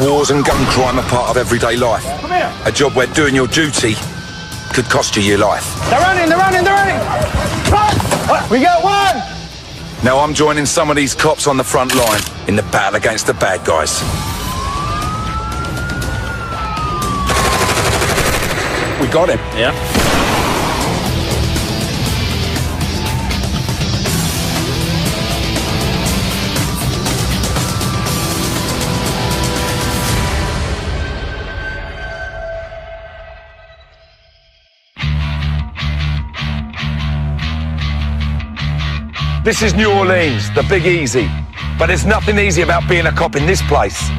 Wars and gun crime are part of everyday life. Come here. A job where doing your duty could cost you your life. They're running, they're running, they're running! Run! We got one! Now I'm joining some of these cops on the front line in the battle against the bad guys. We got him. Yeah. This is New Orleans, the Big Easy. But there's nothing easy about being a cop in this place. He's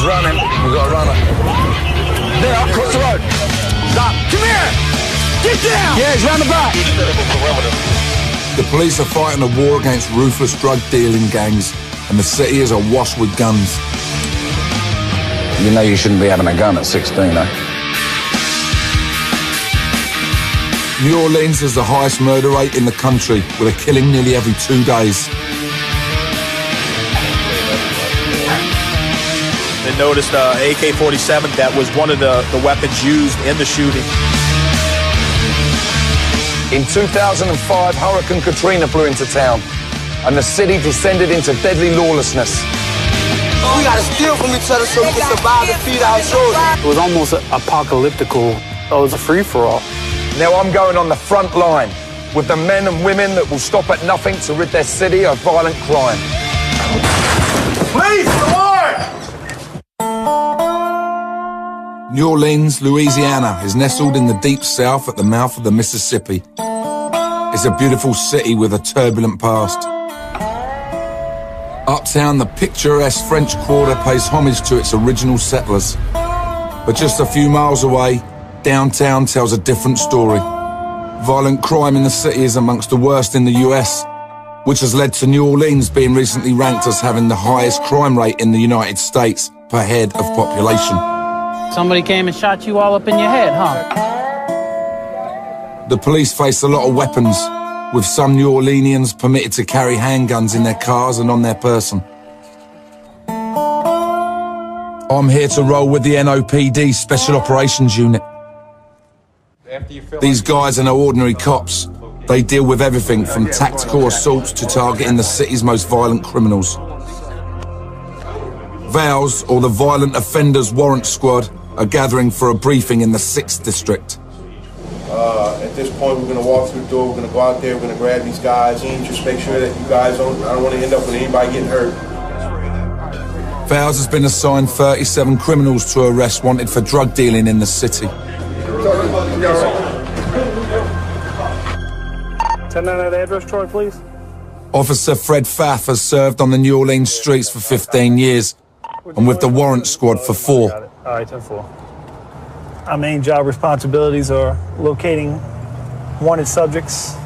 running. We've got a runner. There, across the road. Stop. Come here! Get down! Yeah, he's round the back. The police are fighting a war against ruthless drug dealing gangs, and the city is awash with guns. You know you shouldn't be having a gun at 16, eh? New Orleans has the highest murder rate in the country, with a killing nearly every 2 days. They noticed AK-47. That was one of the weapons used in the shooting. In 2005, Hurricane Katrina blew into town, and the city descended into deadly lawlessness. We gotta steal from each other so we can survive and feed our children. It was almost apocalyptical. It was a free-for-all. Now I'm going on the front line with the men and women that will stop at nothing to rid their city of violent crime. Please, the Lord! New Orleans, Louisiana, is nestled in the deep south at the mouth of the Mississippi. It's a beautiful city with a turbulent past. Uptown, the picturesque French Quarter pays homage to its original settlers. But just a few miles away, downtown tells a different story. Violent crime in the city is amongst the worst in the US, which has led to New Orleans being recently ranked as having the highest crime rate in the United States per head of population. Somebody came and shot you all up in your head, huh? The police face a lot of weapons, with some New Orleanians permitted to carry handguns in their cars and on their person. I'm here to roll with the NOPD Special Operations Unit. These guys are no ordinary cops. They deal with everything from tactical assaults to targeting the city's most violent criminals. VOWS, or the Violent Offenders Warrant Squad, are gathering for a briefing in the 6th District. At this point, we're going to walk through the door, we're going to go out there, we're going to grab these guys, and just make sure that you guys I don't want to end up with anybody getting hurt. VOWS has been assigned 37 criminals to arrest wanted for drug dealing in the city. 10-9 at address, Troy, please. Officer Fred Pfaff has served on the New Orleans streets for 15 years and with the warrant squad for 4. All right, 10-4. Our main job responsibilities are locating wanted subjects,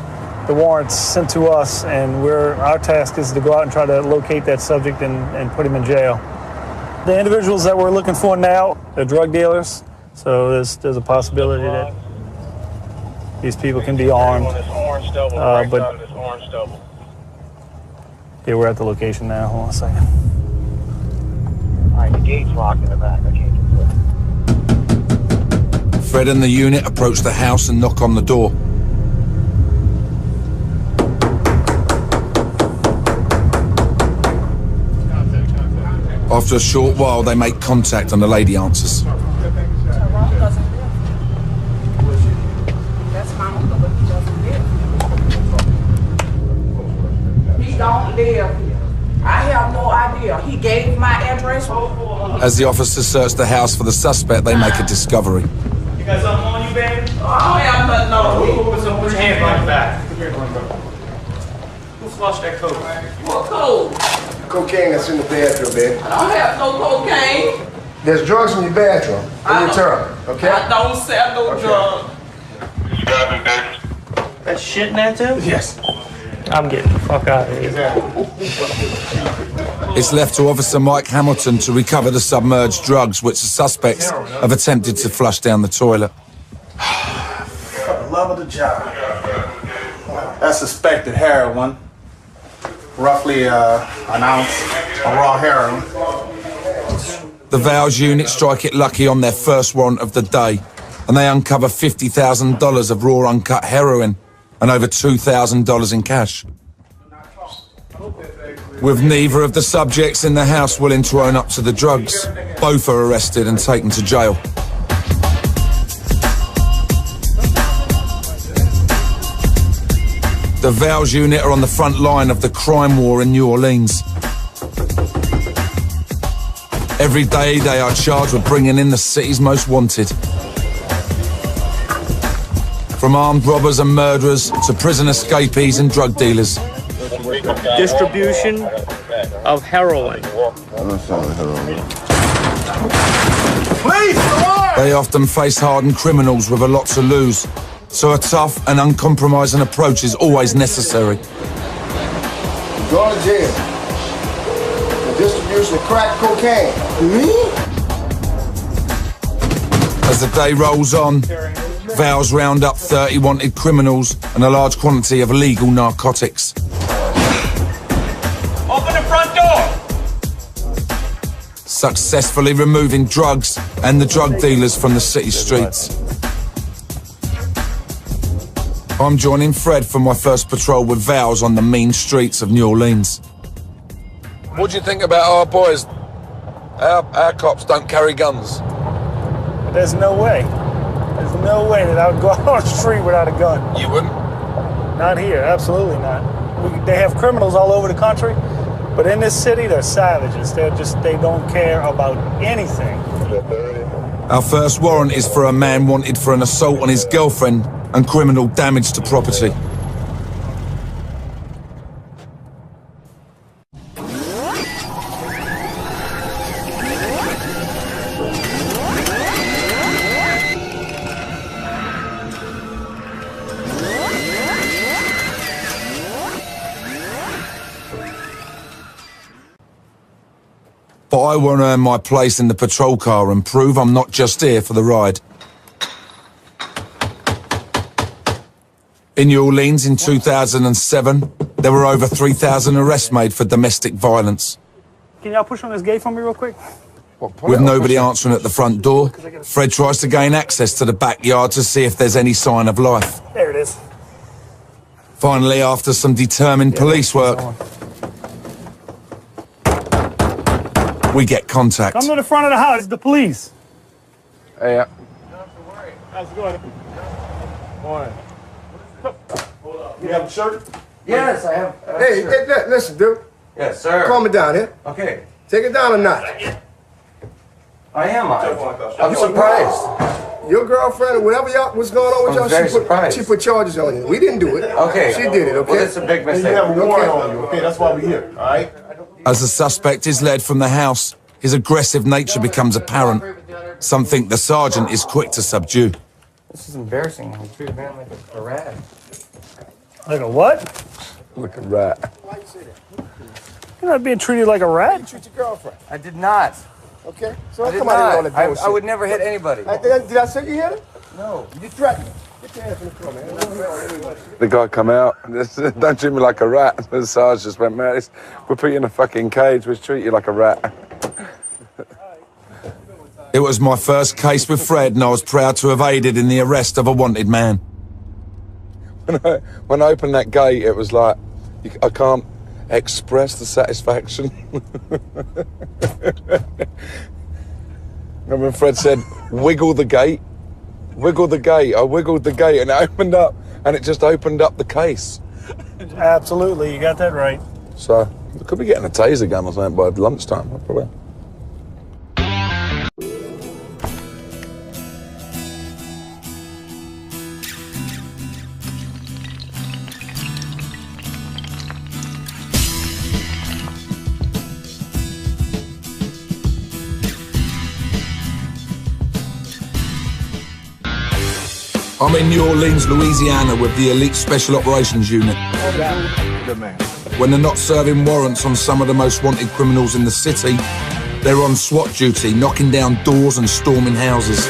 the warrants sent to us, and our task is to go out and try to locate that subject and put him in jail. The individuals that we're looking for now, they're drug dealers, so there's a possibility that these people can be armed. But yeah, we're at the location now. Hold on a second. All right, the gate's locked in the back. I can't get through. Fred and the unit approach the house and knock on the door. After a short while, they make contact and the lady answers. He don't live here. I have no idea. He gave my address. As the officers search the house for the suspect, they make a discovery. You got something on you, baby? I don't have nothing on me. Put your hands on your back. Who flushed that coat? What coat? Cocaine that's in the bathroom, baby. I don't have no cocaine. There's drugs in your bathroom, in your tub, okay? I don't sell no drugs. That's shit in there too? Yes. I'm getting the fuck out of here. It's left to Officer Mike Hamilton to recover the submerged drugs which the suspects have attempted to flush down the toilet. For the love of the job. That's suspected heroin. roughly an ounce of raw heroin. The Vals unit strike it lucky on their first warrant of the day, and they uncover $50,000 of raw uncut heroin and over $2,000 in cash. With neither of the subjects in the house willing to own up to the drugs, both are arrested and taken to jail. The Vals unit are on the front line of the crime war in New Orleans. Every day they are charged with bringing in the city's most wanted. From armed robbers and murderers to prison escapees and drug dealers. Distribution of heroin. They often face hardened criminals with a lot to lose, so a tough and uncompromising approach is always necessary. Going to jail. The distribution of crack cocaine. As the day rolls on, Vals round up 30 wanted criminals and a large quantity of illegal narcotics. Open the front door! Successfully removing drugs and the drug dealers from the city streets. I'm joining Fred for my first patrol with Vals on the mean streets of New Orleans. What do you think about our boys? Our cops don't carry guns. There's no way. There's no way that I would go out on the street without a gun. You wouldn't? Not here, absolutely not. They have criminals all over the country, but in this city, they're savages. They don't care about anything. Our first warrant is for a man wanted for an assault on his girlfriend and criminal damage to property. But I want to earn my place in the patrol car and prove I'm not just here for the ride. In New Orleans in 2007, there were over 3,000 arrests made for domestic violence. Can y'all push on this gate for me real quick? With nobody answering at the front door, Fred tries to gain access to the backyard to see if there's any sign of life. There it is. Finally, after some determined police work, we get contact. Come to the front of the house. It's the police. Hey, How's it going? Morning. You have a shirt? Yes, I have. Hey, listen, dude. Yes, sir. Calm it down here. Okay. Take it down a notch. I am. I'm surprised. Your girlfriend or whatever y'all was going on with I'm very y'all, surprised. she put charges on you. We didn't do it. Okay. She did it, okay? Well, that's a big And mistake. you have a warrant on you, okay? That's why we're here, all right? As the suspect is led from the house, his aggressive nature becomes apparent, something the sergeant is quick to subdue. This is embarrassing. You treat a man like a rat. Like a what? Like a rat. You're not being treated like a rat? You treat your girlfriend, I did not. okay? So I did come out not. here with all that bullshit. I would never hit anybody. Did I say you hit her? No. You threatened me. Get your hands from the floor, man. The guy come out, don't treat me like a rat. The sergeant just went, man, we'll put you in a fucking cage, we'll treat you like a rat. It was my first case with Fred, and I was proud to have aided in the arrest of a wanted man. When I opened that gate, it was like, I can't express the satisfaction. Remember when Fred said, wiggle the gate? Wiggle the gate. I wiggled the gate and it opened up, and it just opened up the case. Absolutely, you got that right. So, we could be getting a taser gun or something by lunchtime, probably. I'm in New Orleans, Louisiana with the Elite Special Operations Unit. Good man. When they're not serving warrants on some of the most wanted criminals in the city, they're on SWAT duty, knocking down doors and storming houses.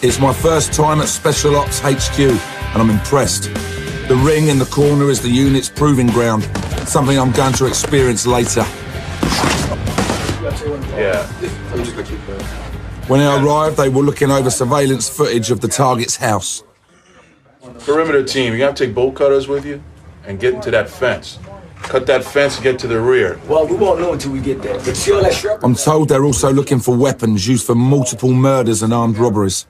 It's my first time at Special Ops HQ, and I'm impressed. The ring in the corner is the unit's proving ground, something I'm going to experience later. Yeah. When I arrived, they were looking over surveillance footage of the target's house. Perimeter team, you have to take bolt cutters with you and get into that fence. Cut that fence and get to the rear. Well, we won't know until we get there. But still, let's I'm told they're also looking for weapons used for multiple murders and armed robberies.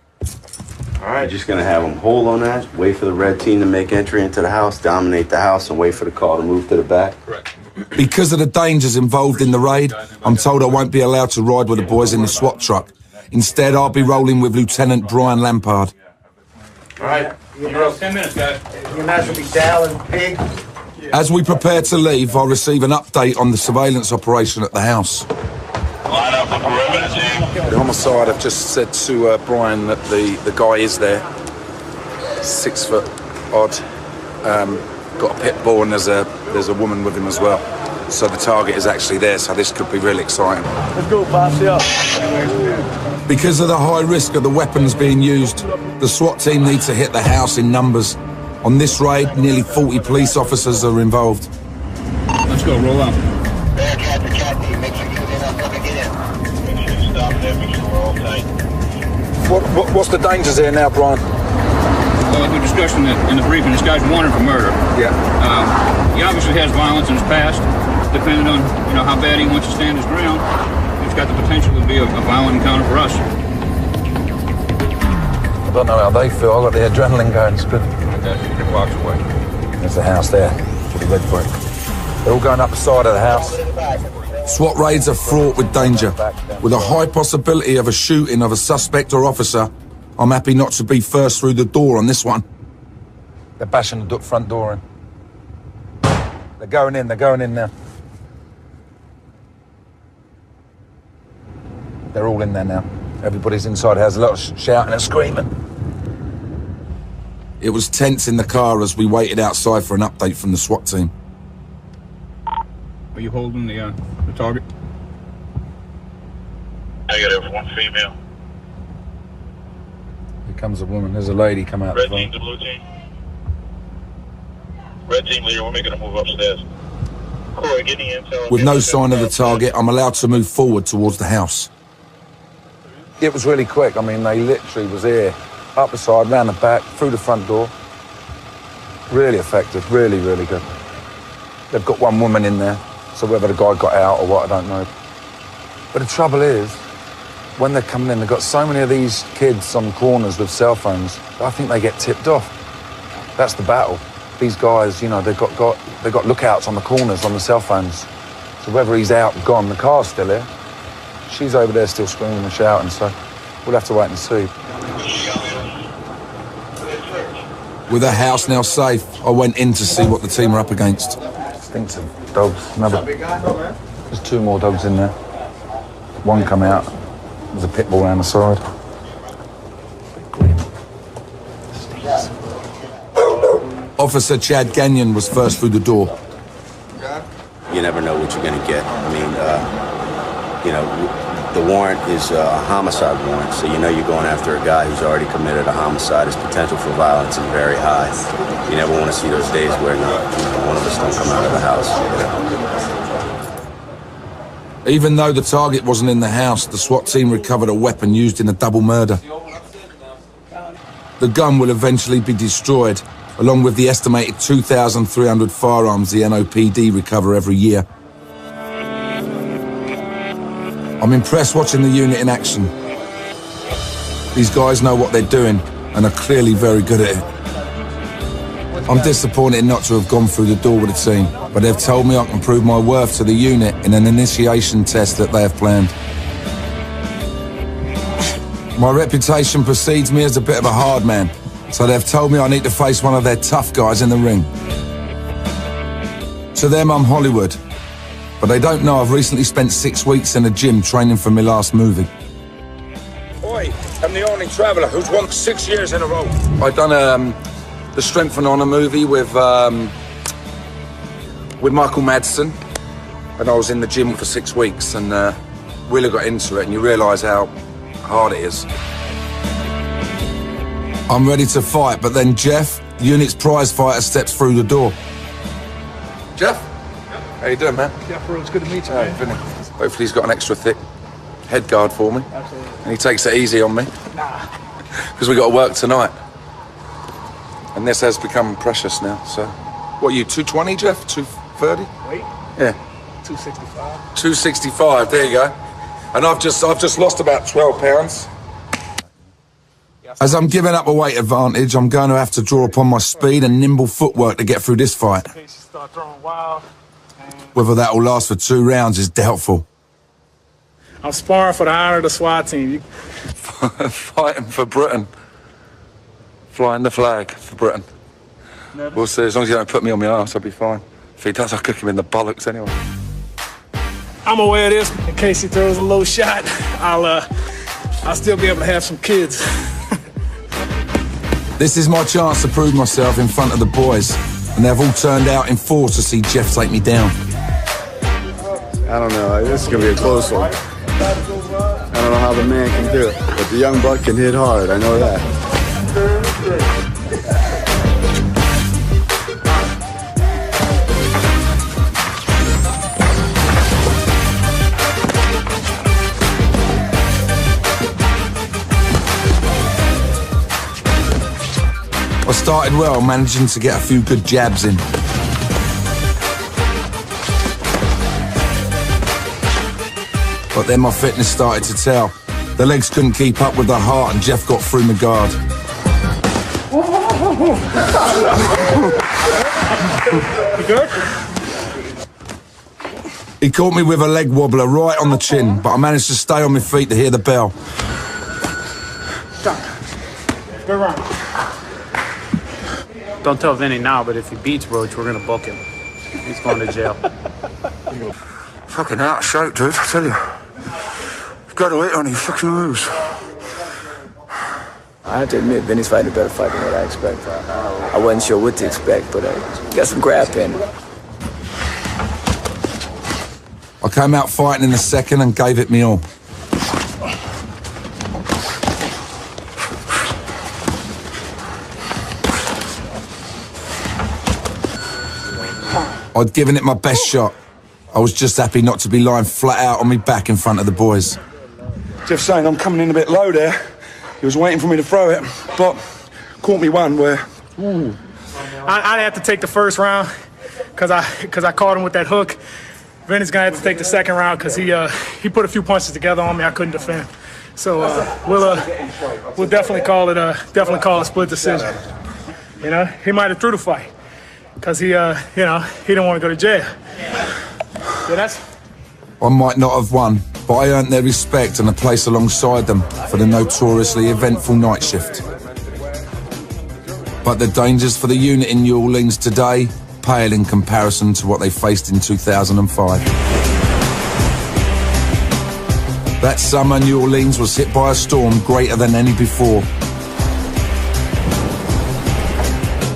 All right, just gonna have them hold on that, wait for the red team to make entry into the house, dominate the house, and wait for the call to move to the back. Correct. Because of the dangers involved in the raid, I'm told I won't be allowed to ride with the boys in the SWAT truck. Instead, I'll be rolling with Lieutenant Brian Lampard. All right. You're up 10 minutes, guys. You imagine me dialing pig? As we prepare to leave, I'll receive an update on the surveillance operation at the house. Line up the perimeter team. The homicide have just said to Brian that the guy is there. 6 foot odd. Got a pit bull and there's a woman with him as well. So the target is actually there, so this could be really exciting. Let's go, Posse, up. Because of the high risk of the weapons being used, the SWAT team needs to hit the house in numbers. On this raid, nearly 40 police officers are involved. Let's go, roll out. Make sure you get up, come and get in. Make sure you stop there, make sure we're all tight. What's the dangers here now, Brian? Well, like we discussed in the briefing, this guy's wanted for murder. Yeah. He obviously has violence in his past. Depending on how bad he wants to stand his ground, he's got the potential to be a violent encounter for us. I don't know how they feel. I got the adrenaline going. It's good. Okay, you can walk away. There's the house there. Pretty ready for it. They're all going up the side of the house. SWAT raids are fraught with danger. With a high possibility of a shooting of a suspect or officer, I'm happy not to be first through the door on this one. They're bashing the front door in. They're going in now. They're all in there now. Everybody's inside. Has a lot of shouting and screaming. It was tense in the car as we waited outside for an update from the SWAT team. Are you holding the target? Negative, one female. Here comes a woman. There's a lady come out. Red team to blue team. Red team leader, we're making a move upstairs. Corey, get the intel. With no sign of the target, I'm allowed to move forward towards the house. It was really quick. I mean, they literally was here, up the side, round the back, through the front door. Really effective, really, really good. They've got one woman in there, so whether the guy got out or what, I don't know. But the trouble is, when they're coming in, they've got so many of these kids on corners with cell phones, I think they get tipped off. That's the battle. These guys, they've got lookouts on the corners on the cell phones. So whether he's out or gone, the car's still here. She's over there still screaming and shouting, so we'll have to wait and see. With the house now safe, I went in to see what the team are up against. Stinks of dogs. There's 2 more dogs in there. One come out. There's a pit bull around the side. Officer Chad Gagnon was first through the door. You never know what you're going to get. I mean, the warrant is a homicide warrant, so you're going after a guy who's already committed a homicide. His potential for violence is very high. You never want to see those days where one of us don't come out of the house. Even though the target wasn't in the house, the SWAT team recovered a weapon used in a double murder. The gun will eventually be destroyed, along with the estimated 2,300 firearms the NOPD recover every year. I'm impressed watching the unit in action. These guys know what they're doing and are clearly very good at it. I'm disappointed not to have gone through the door with the team, but they've told me I can prove my worth to the unit in an initiation test that they have planned. My reputation precedes me as a bit of a hard man, so they've told me I need to face one of their tough guys in the ring. To them, I'm Hollywood, but they don't know I've recently spent 6 weeks in a gym training for my last movie. Oi, I'm the only traveller who's won 6 years in a row. I done the Strength and Honour movie with Michael Madsen, and I was in the gym for 6 weeks, and really got into it, and you realise how hard it is. I'm ready to fight, but then Jeff, The unit's prize fighter steps through the door. Jeff? How you doing, man? Yeah, bro, it's good to meet you. Hey, Vinny. Hopefully he's got an extra thick head guard for me. Absolutely. And he takes it easy on me. Nah. Because we got to work tonight. And this has become precious now, so... What are you, 220, Jeff? 230? Wait. Yeah. 265. 265, there you go. And I've just lost about 12 pounds. As I'm giving up a weight advantage, I'm going to have to draw upon my speed and nimble footwork to get through this fight. Start throwing wild. Whether that will last for 2 rounds is doubtful. I'm sparring for the honor of the SWAT team. Fighting for Britain. Flying the flag for Britain. We'll see. As long as you don't put me on my arse, I'll be fine. If he does, I'll cook him in the bollocks anyway. I'm aware of this. In case he throws a low shot, I'll still be able to have some kids. This is my chance to prove myself in front of the boys, and they've all turned out in force to see Jeff take me down. I don't know. This is gonna be a close one. I don't know how the man can do it, but the young buck can hit hard. I know that. I started well, managing to get a few good jabs in. But then my fitness started to tell. The legs couldn't keep up with the heart and Jeff got through my guard. You good? He caught me with a leg wobbler right on the chin, but I managed to stay on my feet to hear the bell. Good run. Don't tell Vinny now, but if he beats Roach, we're gonna book him. He's going to jail. Fucking out of shape, dude, I tell you. You've got to hit on, you fucking lose. I have to admit, Vinny's fighting a better fight than what I expect. I wasn't sure what to expect, but I got some grab in. I came out fighting in the second and gave it me all. I'd given it my best shot. I was just happy not to be lying flat out on my back in front of the boys. Jeff's saying I'm coming in a bit low there. He was waiting for me to throw it, but caught me one where... I'd have to take the first round because I caught him with that hook. Vinny's gonna have to take the second round because he put a few punches together on me I couldn't defend. So we'll definitely call it a split decision. You know, he might have threw the fight because he didn't want to go to jail. Yeah, I might not have won, but I earned their respect and a place alongside them for the notoriously eventful night shift. But the dangers for the unit in New Orleans today pale in comparison to what they faced in 2005. That summer, New Orleans was hit by a storm greater than any before.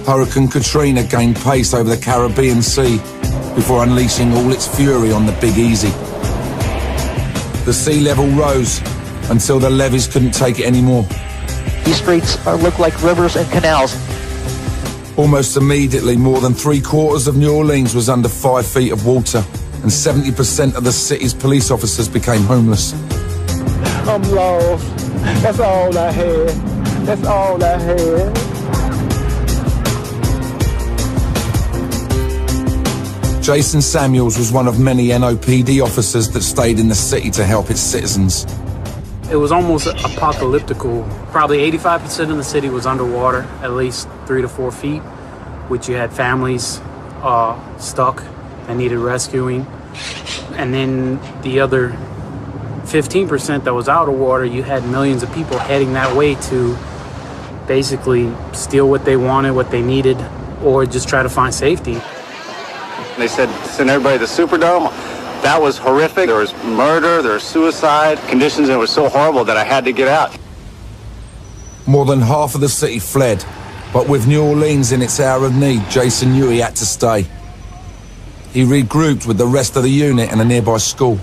Hurricane Katrina gained pace over the Caribbean Sea before unleashing all its fury on the Big Easy. The sea level rose until the levees couldn't take it anymore. These streets look like rivers and canals. Almost immediately, more than 3/4 of New Orleans was under 5 feet of water, and 70% of the city's police officers became homeless. I'm lost. That's all I had. That's all I had. Jason Samuels was one of many NOPD officers that stayed in the city to help its citizens. It was almost apocalyptical. Probably 85% of the city was underwater, at least 3 to 4 feet, which you had families stuck that needed rescuing. And then the other 15% that was out of water, you had millions of people heading that way to basically steal what they wanted, what they needed, or just try to find safety. They said send everybody to the Superdome. That was horrific. There was murder, there was suicide, conditions that were so horrible that I had to get out. More than half of the city fled, but with New Orleans in its hour of need, Jason knew he had to stay. He regrouped with the rest of the unit in a nearby school.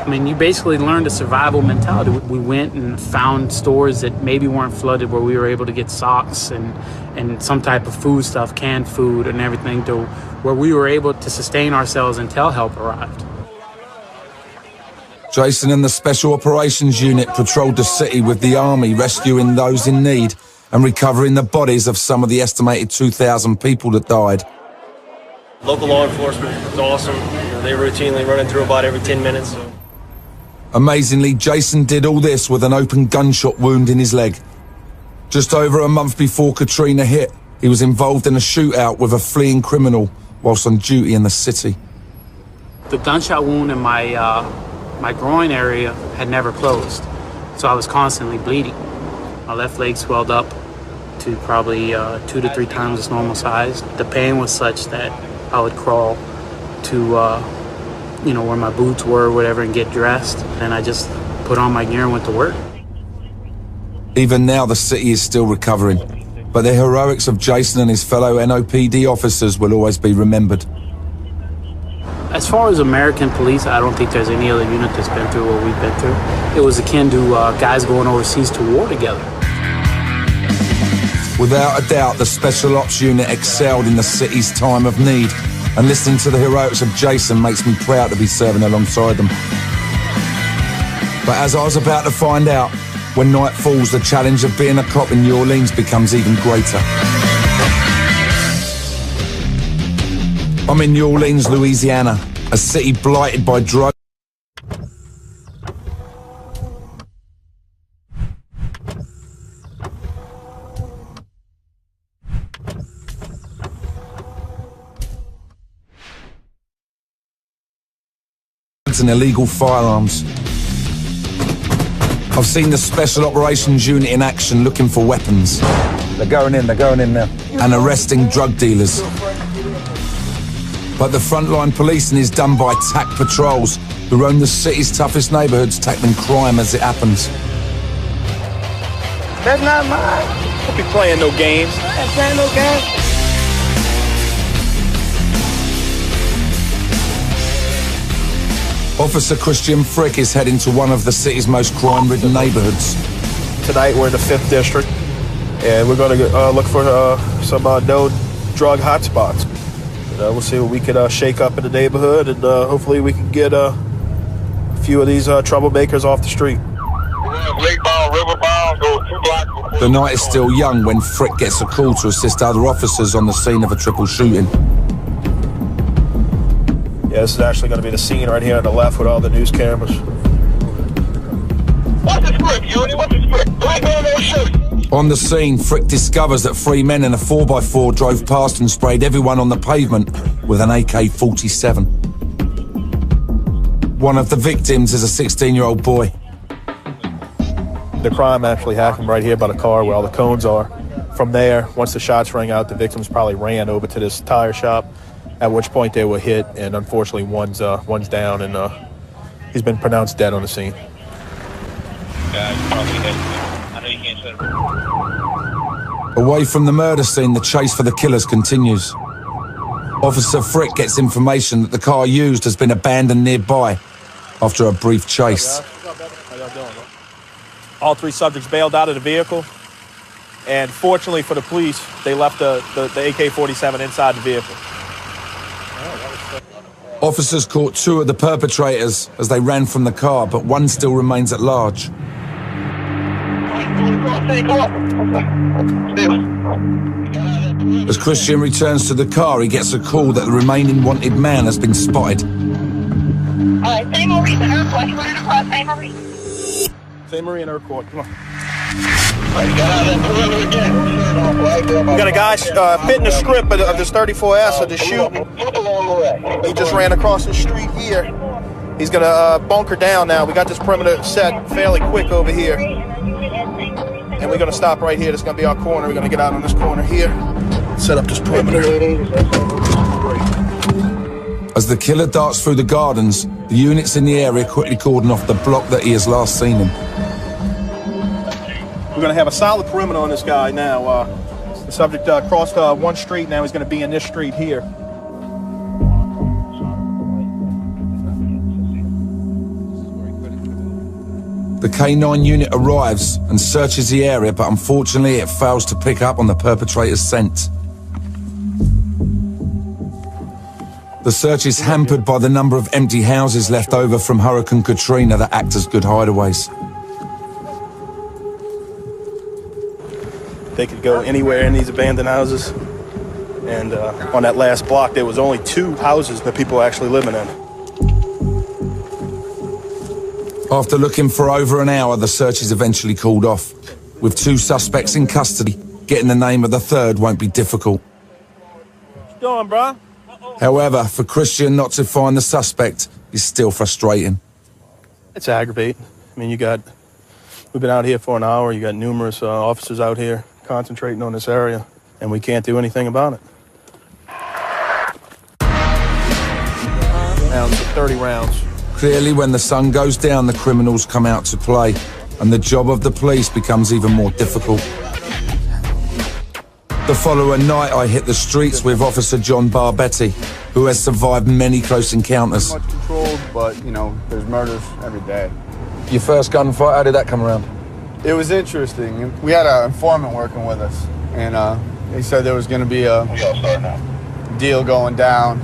I mean, you basically learned a survival mentality. We went and found stores that maybe weren't flooded where we were able to get socks and some type of food stuff, canned food and everything, to where we were able to sustain ourselves until help arrived. Jason and the Special Operations Unit patrolled the city with the army, rescuing those in need and recovering the bodies of some of the estimated 2,000 people that died. Local law enforcement is awesome. You know, they routinely running through about every 10 minutes. So. Amazingly, Jason did all this with an open gunshot wound in his leg. Just over a month before Katrina hit, he was involved in a shootout with a fleeing criminal whilst on duty in the city. The gunshot wound in my groin area had never closed, so I was constantly bleeding. My left leg swelled up to probably 2 to 3 times its normal size. The pain was such that I would crawl to where my boots were or whatever and get dressed, and I just put on my gear and went to work. Even now the city is still recovering, but the heroics of Jason and his fellow NOPD officers will always be remembered. As far as American police, I don't think there's any other unit that's been through what we've been through. It was akin to guys going overseas to war together. Without a doubt, the Special Ops Unit excelled in the city's time of need, and listening to the heroics of Jason makes me proud to be serving alongside them. But as I was about to find out, when night falls, the challenge of being a cop in New Orleans becomes even greater. I'm in New Orleans, Louisiana, a city blighted by drugs. And illegal firearms. I've seen the Special Operations Unit in action looking for weapons. They're going in now. And arresting drug dealers. But the frontline policing is done by TAC patrols, who roam the city's toughest neighbourhoods, tackling crime as it happens. That's not mine. Don't be playing no games. I'm playing no games. Officer Christian Frick is heading to one of the city's most crime-ridden neighbourhoods. Tonight we're in the 5th District, and we're going to look for some no drug hotspots. We'll see what we can shake up in the neighborhood, and hopefully we can get a few of these troublemakers off the street. The night is still young when Frick gets a call to assist other officers on the scene of a triple shooting. Yeah, this is actually going to be the scene right here on the left with all the news cameras. What's the script, Unit? What's the script? Right on those shooting. On the scene, Frick discovers that 3 men in a 4x4 drove past and sprayed everyone on the pavement with an AK-47. One of the victims is a 16-year-old boy. The crime actually happened right here by the car where all the cones are. From there, once the shots rang out, the victims probably ran over to this tire shop, at which point they were hit, and unfortunately one's down, and he's been pronounced dead on the scene. Away from the murder scene, the chase for the killers continues. Officer Frick gets information that the car used has been abandoned nearby after a brief chase. All 3 subjects bailed out of the vehicle, and fortunately for the police, they left the AK-47 inside the vehicle. Officers caught 2 of the perpetrators as they ran from the car, but one still remains at large. As Christian returns to the car, he gets a call that the remaining wanted man has been spotted. St. Marie, the airport. You running across St. Marie? St. Marie and Airport, come on. We got a guy fitting the script of this 34S of the shooting. He just ran across the street here. He's gonna bunker down now. We got this perimeter set fairly quick over here. And we're gonna stop right here. This is gonna be our corner. We're gonna get out on this corner here. Set up this perimeter. As the killer darts through the gardens, the units in the area quickly cordon off the block that he has last seen him. We're going to have a solid perimeter on this guy now. The subject crossed one street, now he's going to be in this street here. The K9 unit arrives and searches the area, but unfortunately it fails to pick up on the perpetrator's scent. The search is hampered by the number of empty houses left over from Hurricane Katrina that act as good hideaways. They could go anywhere in these abandoned houses. And on that last block, there was only 2 houses that people were actually living in. After looking for over an hour, the search is eventually called off. With 2 suspects in custody, getting the name of the third won't be difficult. What you doing, bro? However, for Christian not to find the suspect is still frustrating. It's aggravating. I mean, we've been out here for an hour. You got numerous officers out here concentrating on this area, and we can't do anything about it. Rounds, 30 rounds. Clearly, when the sun goes down, the criminals come out to play, and the job of the police becomes even more difficult. The following night, I hit the streets with Officer John Barbetti, who has survived many close encounters. Much controlled, but, you know, there's murders every day. Your first gunfight, how did that come around? It was interesting. We had an informant working with us, and they said there was going to be a deal going down,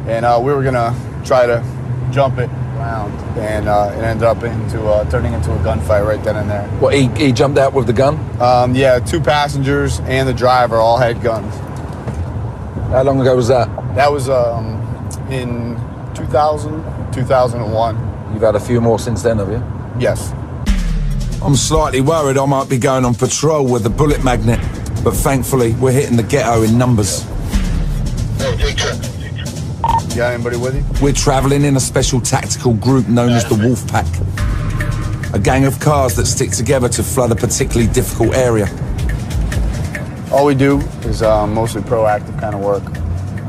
and we were going to try to jump it around, and it ended up turning into a gunfight right then and there. What, he jumped out with the gun? Yeah, 2 passengers and the driver all had guns. How long ago was that? That was in 2001. You've had a few more since then, have you? Yes. I'm slightly worried I might be going on patrol with the bullet magnet, but thankfully we're hitting the ghetto in numbers. You got anybody with you? We're travelling in a special tactical group known as the Wolf Pack. A gang of cars that stick together to flood a particularly difficult area. All we do is mostly proactive kind of work.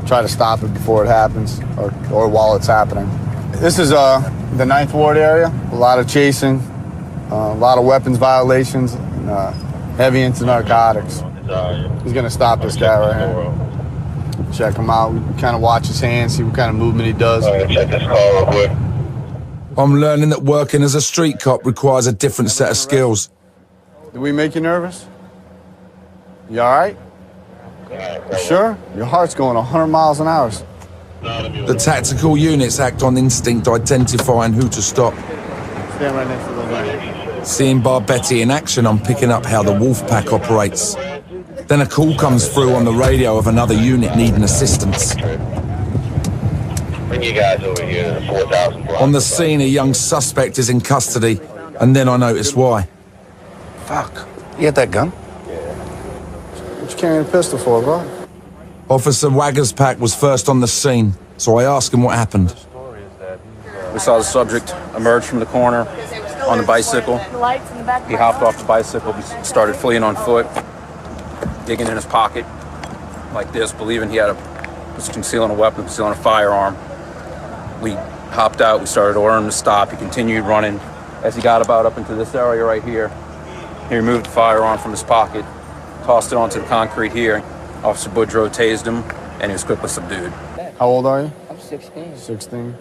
Try to stop it before it happens or while it's happening. This is the 9th Ward area. A lot of chasing, a lot of weapons violations, and heavy into narcotics. He's going to stop this guy right here. Check him out. We kind of watch his hands, see what kind of movement he does. Check this car real quick. I'm learning that working as a street cop requires a different set of skills. Did we make you nervous? You all right? You sure? Your heart's going 100 miles an hour. The tactical units act on instinct, identifying who to stop. Stand right next to the lane. Seeing Barbetti in action, I'm picking up how the Wolf Pack operates. Then a call comes through on the radio of another unit needing assistance. Bring you guys over here to the 4,000 block. On the scene, a young suspect is in custody, and then I notice why. Fuck. You had that gun? What you carrying a pistol for, bro? Officer Wagger's Pack was first on the scene, so I ask him what happened. We saw the subject emerge from the corner on the bicycle. He hopped off the bicycle, started fleeing on foot, digging in his pocket like this, believing he was concealing a weapon, concealing a firearm. We hopped out, we started ordering him to stop. He continued running. As he got about up into this area right here, he removed the firearm from his pocket, tossed it onto the concrete here. Officer Boudreaux tased him, and he was quickly subdued. How old are you? I'm 16. 16.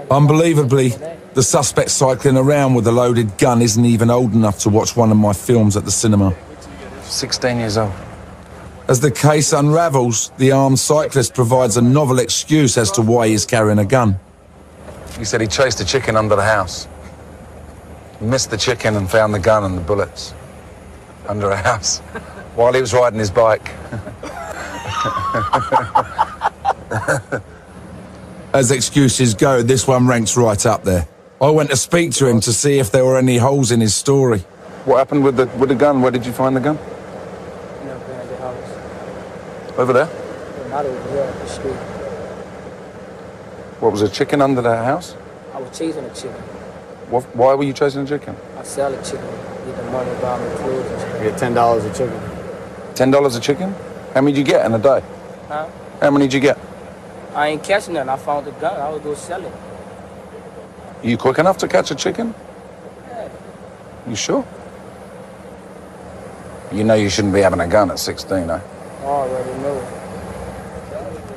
Unbelievably, the suspect cycling around with a loaded gun isn't even old enough to watch one of my films at the cinema. 16 years old. As the case unravels, the armed cyclist provides a novel excuse as to why he's carrying a gun. He said he chased a chicken under the house. Missed the chicken and found the gun and the bullets under a house while he was riding his bike. As excuses go, this one ranks right up there. I went to speak to him to see if there were any holes in his story. What happened with the gun? Where did you find the gun? Over there? Not over here at the street. What, was a chicken under the house? I was chasing a chicken. Why were you chasing a chicken? I sell a chicken, get the money, buy my clothes and stuff. You get $10 a chicken. $10 a chicken? How many did you get in a day? Huh? How many did you get? I ain't catching nothing. I found the gun. I was going to sell it. Are you quick enough to catch a chicken? Yeah. You sure? You know you shouldn't be having a gun at 16, eh? I already know.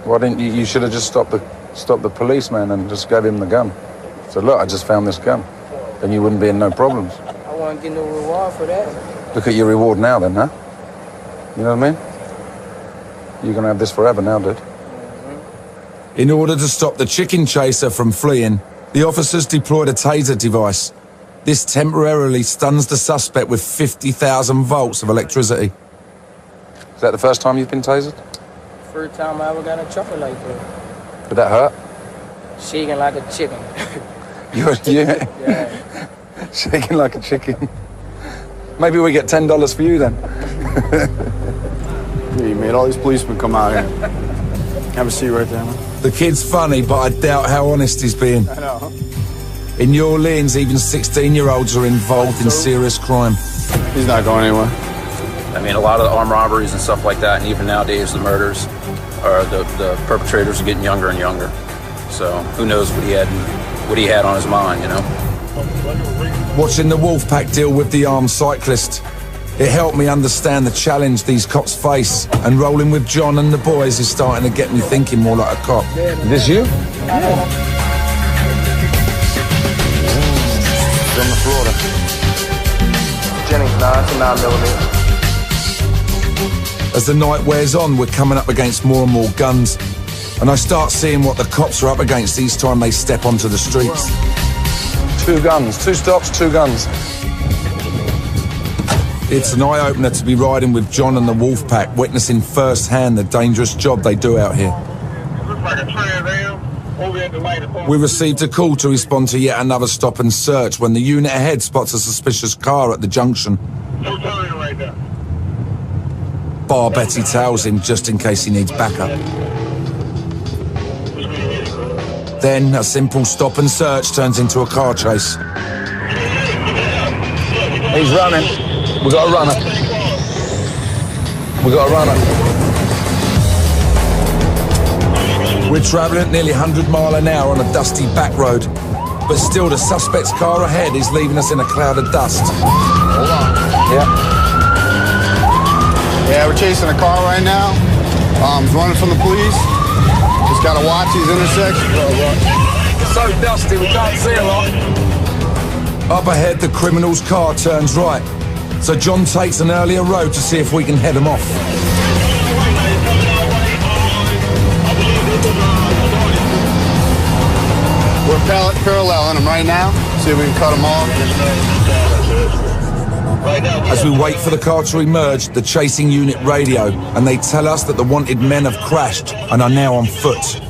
Why didn't you should have just stopped the policeman and just gave him the gun. So look, I just found this gun. then you wouldn't be in no problems. I wouldn't get no reward for that. Look at your reward now then, huh? You know what I mean? You're gonna have this forever now, dude. In order to stop the chicken chaser from fleeing, the officers deployed a taser device. This temporarily stuns the suspect with 50,000 volts of electricity. Is that the first time you've been tasered? First time I ever got in trouble like that. Did that hurt? Shaking like a chicken. Yeah. Shaking like a chicken. Maybe we get $10 for you then. Yeah, you made all these policemen come out here. Have a seat right there, man. The kid's funny, but I doubt how honest he's being. I know. In New Orleans, even 16-year-olds are involved in serious crime. He's not going anywhere. I mean, a lot of the armed robberies and stuff like that, and even nowadays the murders, or the perpetrators are getting younger and younger. So who knows what he had on his mind, you know? Watching the Wolfpack deal with the armed cyclist, it helped me understand the challenge these cops face, and rolling with John and the boys is starting to get me thinking more like a cop. This you? From the Florida. Jennings 9-9mm. As the night wears on, we're coming up against more and more guns, and I start seeing what the cops are up against each time they step onto the streets. 2 guns, 2 stops, 2 guns. It's an eye-opener to be riding with John and the Wolfpack, witnessing firsthand the dangerous job they do out here. We received a call to respond to yet another stop and search when the unit ahead spots a suspicious car at the junction. Bar Betty tails him just in case he needs backup. Then a simple stop and search turns into a car chase. He's running. We got a runner. We got a runner. We're travelling at nearly 100 miles an hour on a dusty back road, but still the suspect's car ahead is leaving us in a cloud of dust. Hold on. Yeah. Yeah, we're chasing a car right now. He's running from the police. Just gotta watch these intersections. It's so dusty, we can't see a lot. Up ahead, the criminal's car turns right, so John takes an earlier road to see if we can head him off. We're paralleling him right now. See if we can cut him off. As we wait for the car to emerge, the chasing unit radio, and they tell us that the wanted men have crashed and are now on foot.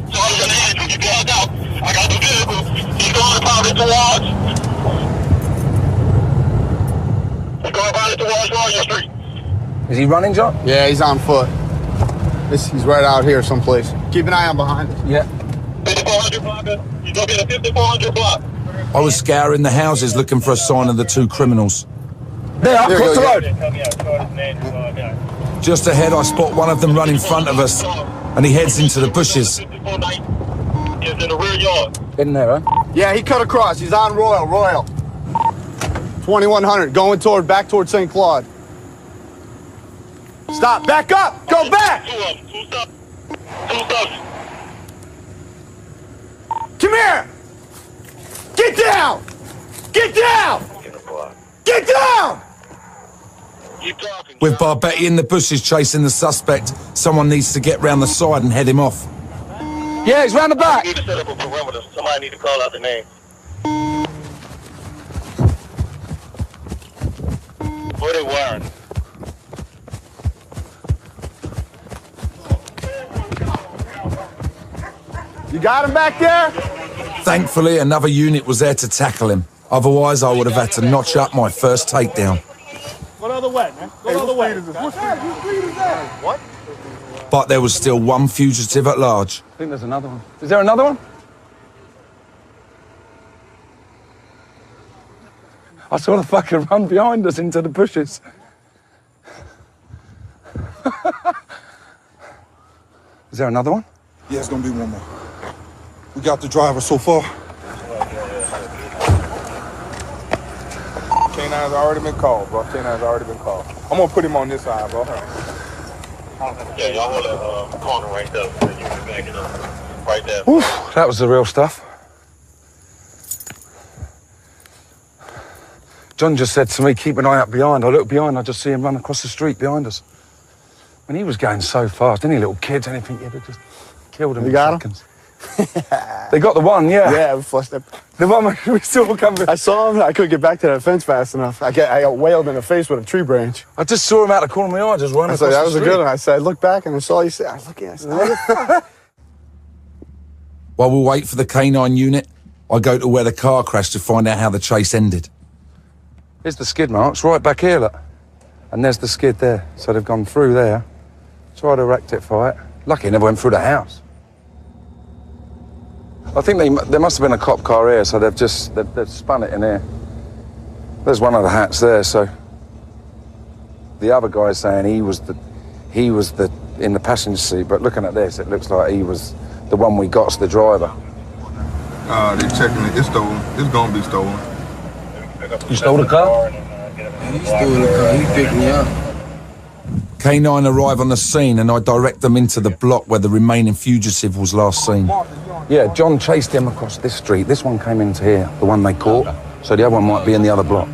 Is he running, John? Yeah, he's on foot. He's right out here someplace. Keep an eye on behind us. Yeah. 5400 block. He's gonna be at a 5400 block. I was scouring the houses looking for a sign of the 2 criminals. There, across the road. Just ahead, I spot one of them run in front of us, and he heads into the bushes. He's in the rear yard. In there, huh? Yeah, he cut across. He's on Royal. 2100, going back toward St. Claude. Stop, back up, go back! Two stops. Come here! Get down! Get down! Get down! With Barbetti in the bushes chasing the suspect, someone needs to get round the side and head him off. Yeah, he's round the back. We need to set up a perimeter. Somebody need to call out the name. What are they wearing? You got him back there? Thankfully, another unit was there to tackle him. Otherwise, I would have had to notch up my first takedown. Go the other way, man. Go the other way. What? But there was still one fugitive at large. I think there's another one. Is there another one? I saw the fucker run behind us into the bushes. Is there another one? Yeah, it's gonna be one more. We got the driver so far. K9's already been called, bro. K9's already been called. I'm gonna put him on this side, bro. Yeah, y'all hold that corner right there. You can back it up. Right there. Oof, that was the real stuff. John just said to me, keep an eye out behind. I look behind, I just see him run across the street behind us. And he was going so fast, any little kids, anything, you'd have just killed him. You in got seconds. They got the one, yeah. Yeah, we flushed up. The one we saw coming. I saw him, I couldn't get back to that fence fast enough. I got whaled in the face with a tree branch. I just saw him out the corner of my eye, just running across the street. That was a good one. I said, I looked back and I saw you say, I was looking at it. While we wait for the K9 unit, I go to where the car crashed to find out how the chase ended. Here's the skid marks, right back here, look. And there's the skid there. So they've gone through there, tried to rectify it. Lucky it never went through the house. I think there must have been a cop car here, so they've spun it in here. There's one of the hats there, so the other guy's saying he was in the passenger seat, but looking at this, it looks like he was the one we got's the driver. They're checking it. It's stolen. It's gonna be stolen. You stole the car? He stole the car. He picked me up. K9 arrive on the scene and I direct them into the block where the remaining fugitive was last seen. Yeah, John chased him across this street. This one came into here, the one they caught. So the other one might be in the other block.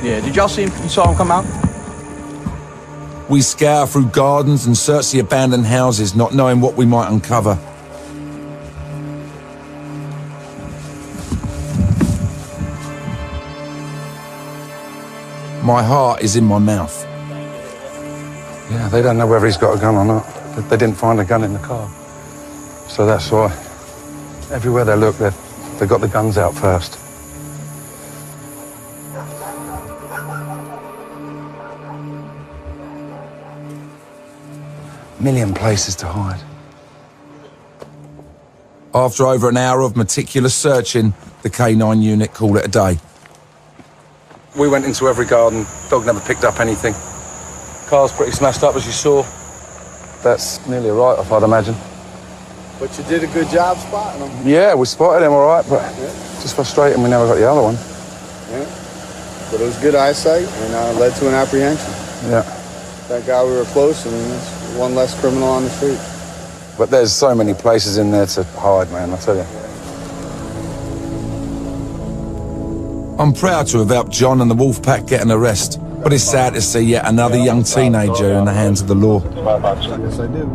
Yeah, did y'all see him? You saw him come out? We scour through gardens and search the abandoned houses, not knowing what we might uncover. My heart is in my mouth. Yeah, they don't know whether he's got a gun or not. They didn't find a gun in the car. So that's why everywhere they look, they got the guns out first. Million places to hide. After over an hour of meticulous searching, the K9 unit called it a day. We went into every garden. Dog never picked up anything. Car's pretty smashed up, as you saw. That's nearly a write-off, I'd imagine. But you did a good job spotting them. Yeah, we spotted him all right, but just frustrating we never got the other one. Yeah. But it was good eyesight and led to an apprehension. Yeah. Thank God we were close, and there's one less criminal on the street. But there's so many places in there to hide, man, I tell you. I'm proud to have helped John and the wolf pack get an arrest, but it's sad to see yet another young teenager in the hands of the law. Yes, I do.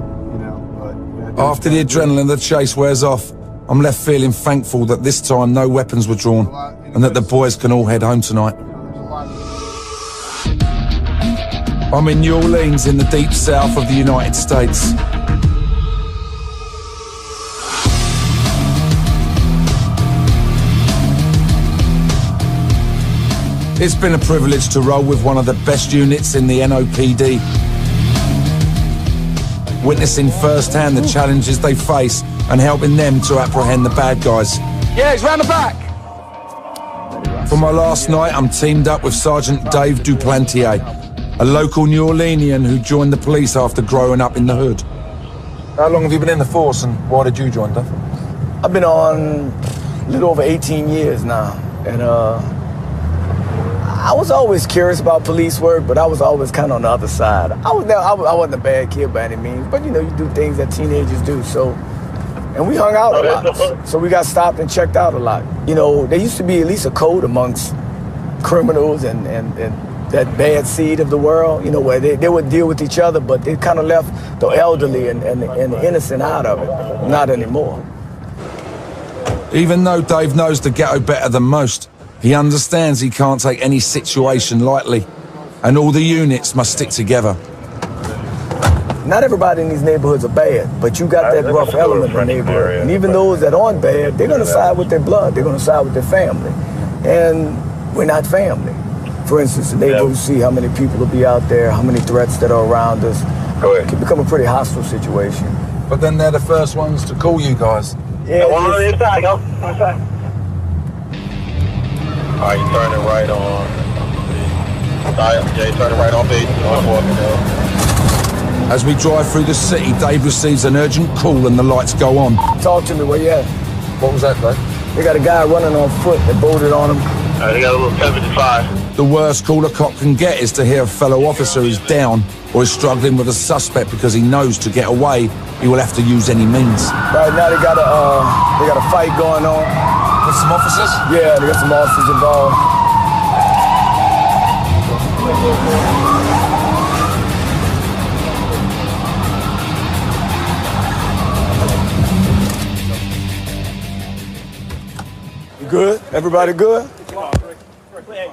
After the adrenaline of the chase wears off, I'm left feeling thankful that this time no weapons were drawn and that the boys can all head home tonight. I'm in New Orleans in the deep south of the United States. It's been a privilege to roll with one of the best units in the NOPD. Witnessing firsthand the challenges they face and helping them to apprehend the bad guys. Yeah, he's round the back. For my last night, I'm teamed up with Sergeant Dave Duplantier, a local New Orleanian who joined the police after growing up in the hood. How long have you been in the force and why did you join, Duff? I've been on a little over 18 years now, and I was always curious about police work, but I was always kind of on the other side. I wasn't a bad kid by any means, but you know, you do things that teenagers do, so. And we hung out a lot, so we got stopped and checked out a lot. You know, there used to be at least a code amongst criminals and that bad seed of the world, you know, where they would deal with each other, but they kind of left the elderly and the innocent out of it. Not anymore. Even though Dave knows the ghetto better than most, he understands he can't take any situation lightly, and all the units must stick together. Not everybody in these neighborhoods are bad, but you got that rough element in the neighborhood. And even those that aren't bad, they're going to side with their blood. They're going to side with their family. And we're not family. For instance, the neighborhood see how many people will be out there, how many threats that are around us. It can become a pretty hostile situation. But then they're the first ones to call you guys. Yeah, one on the inside, go. Inside. All right, you turning right on. Yeah, you turning right on 8. As we drive through the city, Dave receives an urgent call and the lights go on. Talk to me, where you at? What was that, Dave? They got a guy running on foot that bolted on him. They got a little 75. The worst call a cop can get is to hear a fellow officer is down or is struggling with a suspect because he knows to get away, he will have to use any means. Right now they got a fight going on. with some officers? Yeah, they got some officers involved. You good? Everybody good?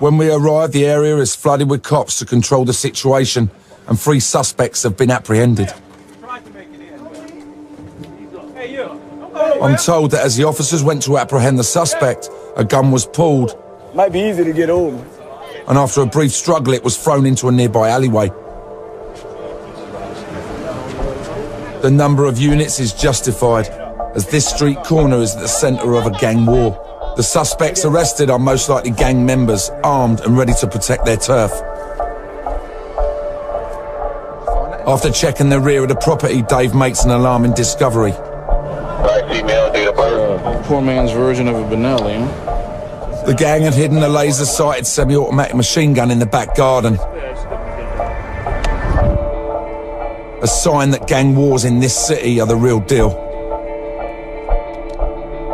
When we arrive, the area is flooded with cops to control the situation, and 3 suspects have been apprehended. I'm told that as the officers went to apprehend the suspect, a gun was pulled. Might be easy to get over. And after a brief struggle, it was thrown into a nearby alleyway. The number of units is justified, as this street corner is at the centre of a gang war. The suspects arrested are most likely gang members, armed and ready to protect their turf. After checking the rear of the property, Dave makes an alarming discovery. Poor man's version of a Benelli, huh? The gang had hidden a laser-sighted semi-automatic machine gun in the back garden. A sign that gang wars in this city are the real deal.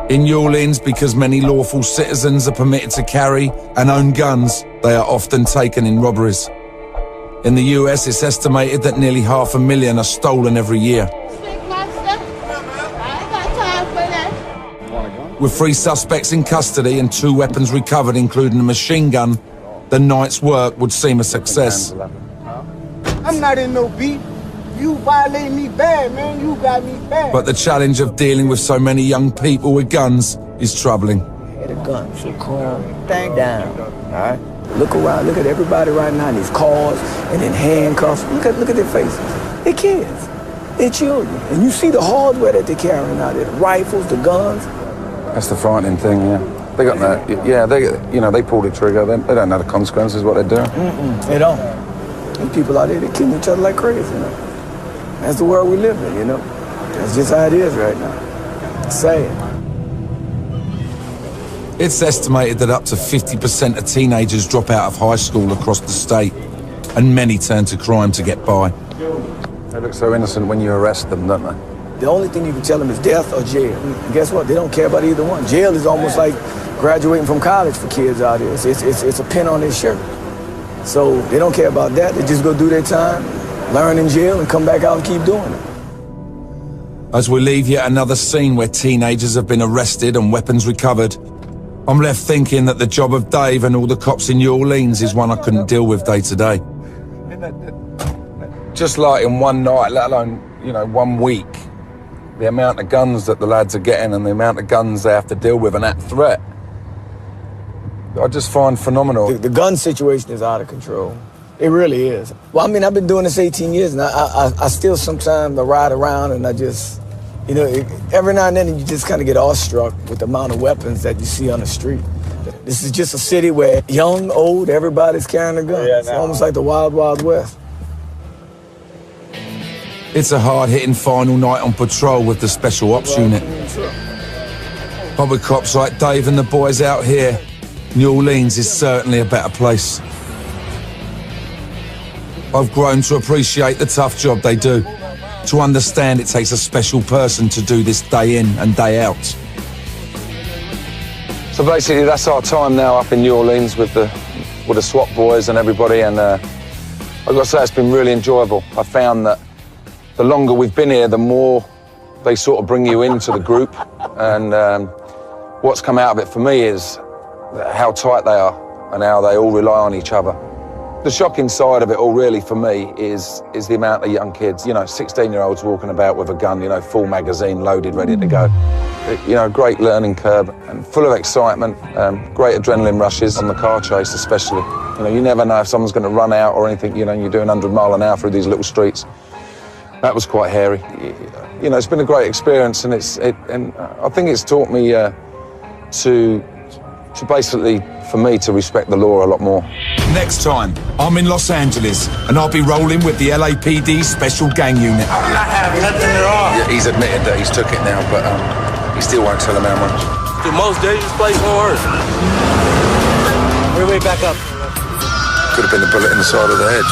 In New Orleans, because many lawful citizens are permitted to carry and own guns, they are often taken in robberies. In the US, it's estimated that nearly 500,000 are stolen every year. With 3 suspects in custody and 2 weapons recovered, including a machine gun, the night's work would seem a success. I'm not in no beef. You violate me bad, man. You got me bad. But the challenge of dealing with so many young people with guns is troubling. Had a gun, so calm down, all right? Look around, look at everybody right now in these cars and in handcuffs. Look at their faces. They're kids, they're children. And you see the hardware that they're carrying out there, the rifles, the guns. That's the frightening thing, yeah. They got that, yeah, they pull the trigger. They don't know the consequences of what they're doing. They don't. These people out there, they're killing each other like crazy, you know. That's the world we live in, you know. That's just how it is right now. It's sad. It's estimated that up to 50% of teenagers drop out of high school across the state, and many turn to crime to get by. They look so innocent when you arrest them, don't they? The only thing you can tell them is death or jail. And guess what? They don't care about either one. Jail is almost like graduating from college for kids out here. It's a pin on their shirt. So they don't care about that. They just go do their time, learn in jail, and come back out and keep doing it. As we leave yet another scene where teenagers have been arrested and weapons recovered, I'm left thinking that the job of Dave and all the cops in New Orleans is one I couldn't deal with day to day. Just like in one night, let alone, 1 week, the amount of guns that the lads are getting and the amount of guns they have to deal with and that threat, I just find phenomenal. The gun situation is out of control. It really is. Well, I mean, I've been doing this 18 years, and I still sometimes ride around and I just, every now and then you just kind of get awestruck with the amount of weapons that you see on the street. This is just a city where young, old, everybody's carrying a gun. It's almost like the Wild, Wild West. It's a hard-hitting final night on patrol with the Special Ops Unit. But with cops like Dave and the boys out here, New Orleans is certainly a better place. I've grown to appreciate the tough job they do, to understand it takes a special person to do this day in and day out. So basically, that's our time now up in New Orleans with the SWAT boys and everybody, and I've got to say it's been really enjoyable. I found that the longer we've been here, the more they sort of bring you into the group, and what's come out of it for me is how tight they are and how they all rely on each other. The shocking side of it all really for me is the amount of young kids, 16-year-olds walking about with a gun, full magazine, loaded, ready to go. Great learning curve and full of excitement, great adrenaline rushes on the car chase especially. You never know if someone's going to run out or anything, you're doing 100 miles an hour through these little streets. That was quite hairy. It's been a great experience, and I think it's taught me to basically, for me, to respect the law a lot more. Next time, I'm in Los Angeles, and I'll be rolling with the LAPD Special Gang Unit. I do not have nothing at all. Yeah, he's admitted that he's took it now, but he still won't tell them how much. The most dangerous place on earth. We're way back up. Could have been a bullet in the side of the head,